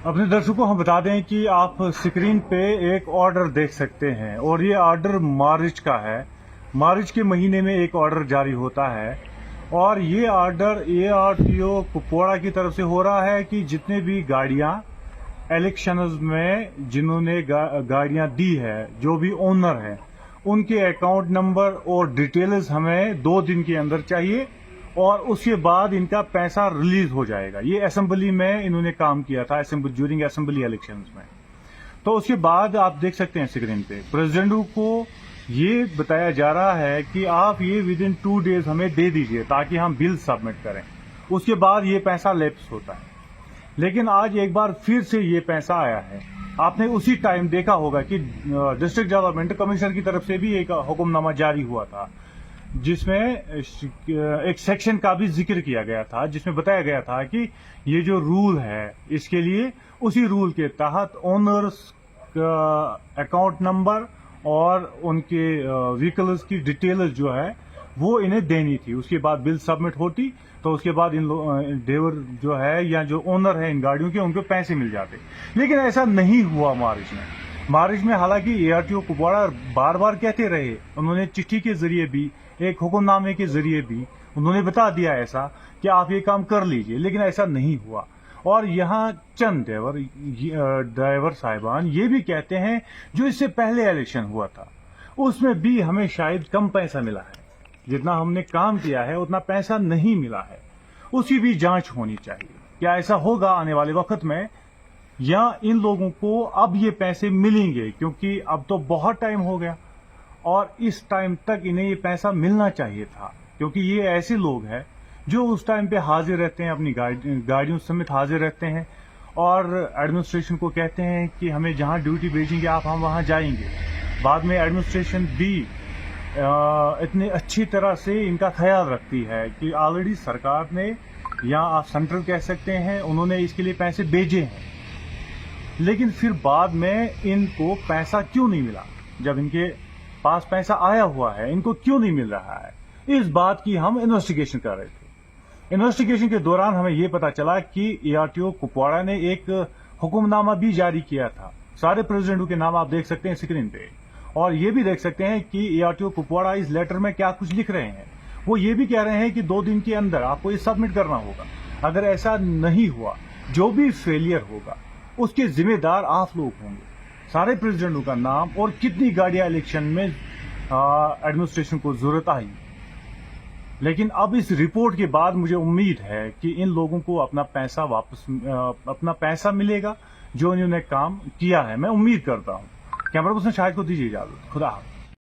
अपने दर्शकों को हम बता दें कि आप स्क्रीन पे एक ऑर्डर देख सकते हैं और ये ऑर्डर मार्च का है। मार्च के महीने में एक ऑर्डर जारी होता है और ये ऑर्डर ARTO कुपवाड़ा की तरफ से हो रहा है कि जितने भी गाड़ियां इलेक्शंस में जिन्होंने गाड़ियां दी है, जो भी ओनर है, उनके अकाउंट नंबर और डिटेल्स हमें 2 दिन के अंदर चाहिए और उसके बाद इनका पैसा रिलीज हो जाएगा। ये असेंबली में इन्होंने काम किया था, ज्यूरिंग असेंबली इलेक्शंस में। तो उसके बाद आप देख सकते हैं स्क्रीन पे प्रेसिडेंट को ये बताया जा रहा है कि आप ये विद इन 2 डेज हमें दे दीजिए ताकि हम बिल सबमिट करें, उसके बाद ये पैसा लैप्स होता है। लेकिन आज एक बार फिर से ये पैसा आया है। आपने उसी टाइम देखा होगा कि डिस्ट्रिक्ट डेवलपमेंट कमिश्नर की तरफ से भी एक हुक्मनामा जारी हुआ था जिसमें एक सेक्शन का भी जिक्र किया गया था, जिसमें बताया गया था कि ये जो रूल है इसके लिए उसी रूल के तहत ओनर्स का अकाउंट नंबर और उनके व्हीकल्स की डिटेल्स जो है वो इन्हें देनी थी। उसके बाद बिल सबमिट होती तो उसके बाद इन ड्राइवर जो है या जो ओनर है इन गाड़ियों के, उनको पैसे मिल जाते। लेकिन ऐसा नहीं हुआ मार्च में हालांकि ARTO कुपवाड़ा बार बार कहते रहे, उन्होंने चिट्ठी के जरिए भी, एक हुक्मनामे के जरिए भी उन्होंने बता दिया ऐसा कि आप ये काम कर लीजिए, लेकिन ऐसा नहीं हुआ। और यहाँ चंद ड्राइवर साहिबान ये भी कहते हैं जो इससे पहले इलेक्शन हुआ था उसमें भी हमें शायद कम पैसा मिला है, जितना हमने काम किया है उतना पैसा नहीं मिला है। उसकी भी जांच होनी चाहिए। क्या ऐसा होगा आने वाले वक्त में या इन लोगों को अब ये पैसे मिलेंगे, क्योंकि अब तो बहुत टाइम हो गया और इस टाइम तक इन्हें ये पैसा मिलना चाहिए था, क्योंकि ये ऐसे लोग हैं जो उस टाइम पे हाजिर रहते हैं, अपनी गाड़ियों समेत हाजिर रहते हैं और एडमिनिस्ट्रेशन को कहते हैं कि हमें जहां ड्यूटी भेजेंगे आप, हम वहां जाएंगे। बाद में एडमिनिस्ट्रेशन भी इतनी अच्छी तरह से इनका ख्याल रखती है कि ऑलरेडी सरकार ने, या आप सेंट्रल कह सकते हैं, उन्होंने इसके लिए पैसे भेजे हैं, लेकिन फिर बाद में इनको पैसा क्यों नहीं मिला? जब इनके पास पैसा आया हुआ है, इनको क्यों नहीं मिल रहा है? इस बात की हम इन्वेस्टिगेशन कर रहे थे। इन्वेस्टिगेशन के दौरान हमें यह पता चला कि ARTO कुपवाड़ा ने एक हुक्मनामा भी जारी किया था। सारे प्रेसिडेंटों के नाम आप देख सकते हैं स्क्रीन पे, और ये भी देख सकते हैं कि ARTO कुपवाड़ा इस लेटर में क्या कुछ लिख रहे हैं। वो ये भी कह रहे हैं कि 2 दिन के अंदर आपको ये सबमिट करना होगा। अगर ऐसा नहीं हुआ, जो भी फेलियर होगा उसके जिम्मेदार आप लोग होंगे। सारे प्रेसिडेंटों का नाम और कितनी गाड़ियां इलेक्शन में एडमिनिस्ट्रेशन को जरूरत आई। लेकिन अब इस रिपोर्ट के बाद मुझे उम्मीद है कि इन लोगों को अपना पैसा वापस, अपना पैसा मिलेगा जो इन्होंने काम किया है। मैं उम्मीद करता हूं। कैमरा पर्सन शाहिद को दीजिए इजाजत। खुदा हाफिज।